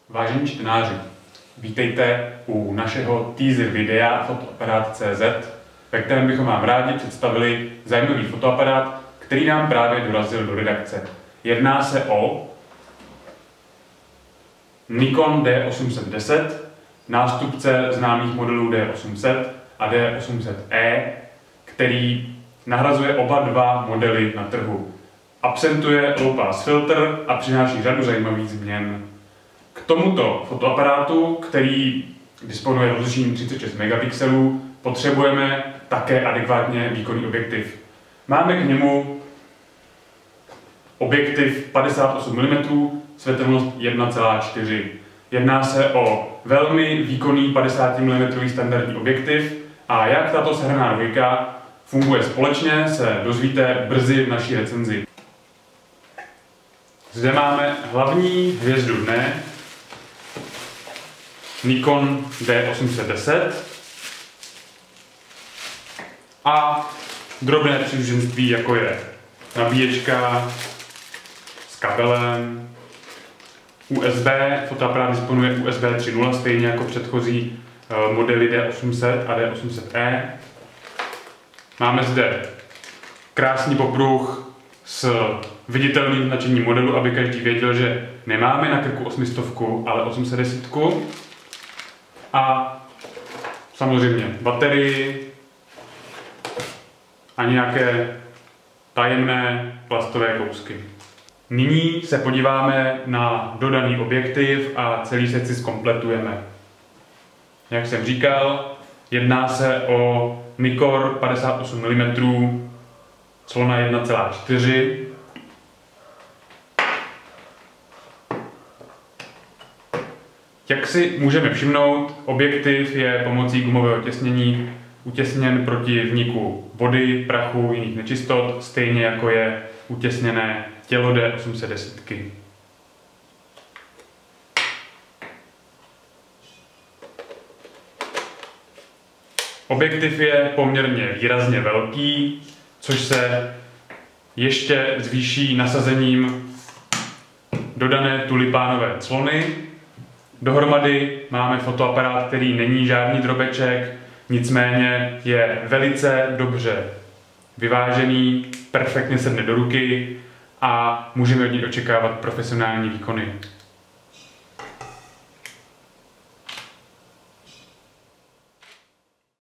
Vážení čtenáři, vítejte u našeho teaser videa fotoaparát.cz, ve kterém bychom vám rádi představili zajímavý fotoaparát, který nám právě dorazil do redakce. Jedná se o Nikon D810, nástupce známých modelů D800 a D800E, který nahrazuje oba dva modely na trhu. Absentuje low pass filtr a přináší řadu zajímavých změn. K tomuto fotoaparátu, který disponuje rozlišením 36 megapixelů, potřebujeme také adekvátně výkonný objektiv. Máme k němu objektiv 58 mm, světelnost 1,4. Jedná se o velmi výkonný 50 mm standardní objektiv a jak tato sehraná dvojka funguje společně, se dozvíte brzy v naší recenzi. Zde máme hlavní hvězdu dne, Nikon D810 a drobné příručenství, jako je nabíječka s kabelem, USB, fotoaparát disponuje USB 3.0, stejně jako předchozí modely D800 a D800E. Máme zde krásný popruh s viditelným značením modelu, aby každý věděl, že nemáme na krku 800, ale 810. A samozřejmě baterii a nějaké tajemné plastové kousky. Nyní se podíváme na dodaný objektiv a celý set si zkompletujeme. Jak jsem říkal, jedná se o Nikon 58 mm, clona 1,4. Jak si můžeme všimnout, objektiv je pomocí gumového těsnění utěsněn proti vniku vody, prachu, jiných nečistot, stejně jako je utěsněné tělo D810. Objektiv je poměrně výrazně velký, což se ještě zvýší nasazením dodané tulipánové clony. Dohromady máme fotoaparát, který není žádný drobeček, nicméně je velice dobře vyvážený, perfektně sedne do ruky a můžeme od něj očekávat profesionální výkony.